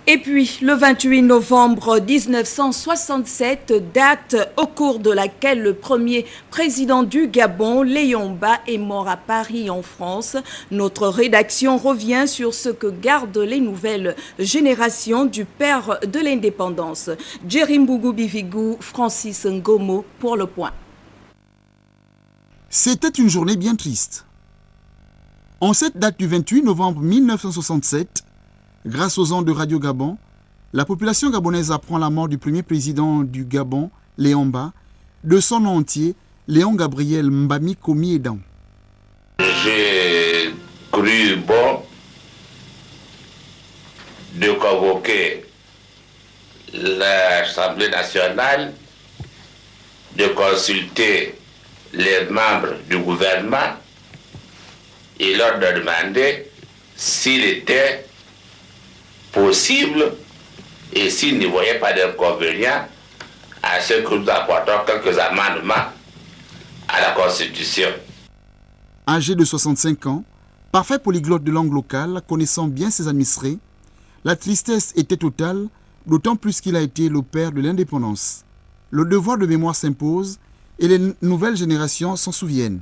Et puis, le 28 novembre 1967, date au cours de laquelle le premier président du Gabon, Léon-Mba, est mort à Paris, en France. Notre rédaction revient sur ce que gardent les nouvelles générations du père de l'indépendance. Djerimbougou Bivigou, Francis Ngomo pour le point. C'était une journée bien triste. En cette date du 28 novembre 1967, grâce aux ondes de Radio Gabon, la population gabonaise apprend la mort du premier président du Gabon, Léon-Mba, de son nom entier, Léon Gabriel Mbami Komi Edan. J'ai cru bon de convoquer l'Assemblée nationale, de consulter les membres du gouvernement et leur de demander s'il était possible et s'il ne voyait pas d'inconvénient à ce que nous apportons quelques amendements à la Constitution. Âgé de 65 ans, parfait polyglotte de langue locale, connaissant bien ses administrés, la tristesse était totale, d'autant plus qu'il a été le père de l'indépendance. Le devoir de mémoire s'impose et les nouvelles générations s'en souviennent.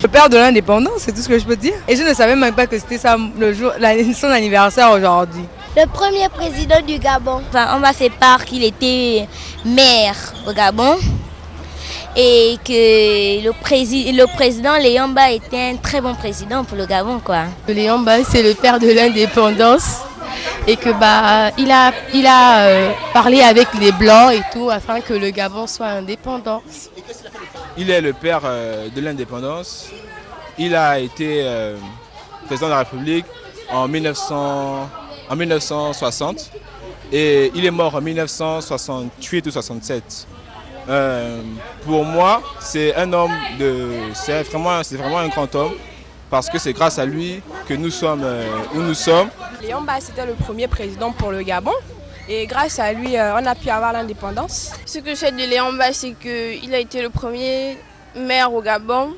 Le père de l'indépendance, c'est tout ce que je peux dire. Et je ne savais même pas que c'était ça le jour, son anniversaire aujourd'hui. Le premier président du Gabon. Enfin, on m'a fait part qu'il était maire au Gabon et que le président Léon-Mba était un très bon président pour le Gabon, quoi. Léon-Mba, c'est le père de l'indépendance et que il a parlé avec les Blancs et tout afin que le Gabon soit indépendant. Il est le père de l'indépendance. Il a été président de la République en 1960 et il est mort en 1968 ou 67. Pour moi, c'est vraiment un grand homme parce que c'est grâce à lui que nous sommes où nous sommes. Léon-Mba, c'était le premier président pour le Gabon. Et grâce à lui, on a pu avoir l'indépendance. Ce que je sais de Léon-Mba, c'est qu'il a été le premier maire au Gabon.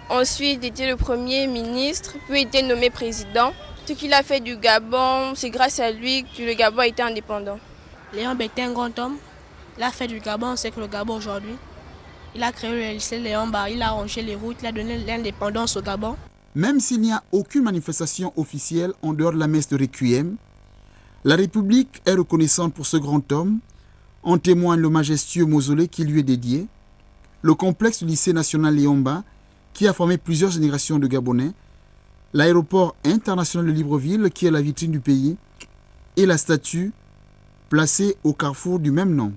Ensuite, il était le premier ministre, puis il était nommé président. Ce qu'il a fait du Gabon, c'est grâce à lui que le Gabon a été indépendant. Léon-Mba était un grand homme. Il a fait du Gabon, c'est que le Gabon aujourd'hui. Il a créé le lycée Léon-Mba, il a rangé les routes, il a donné l'indépendance au Gabon. Même s'il n'y a aucune manifestation officielle en dehors de la messe de Requiem, la République est reconnaissante pour ce grand homme. En témoigne le majestueux mausolée qui lui est dédié, le complexe du lycée national Léon-Mba qui a formé plusieurs générations de Gabonais, l'aéroport international de Libreville qui est la vitrine du pays et la statue placée au carrefour du même nom.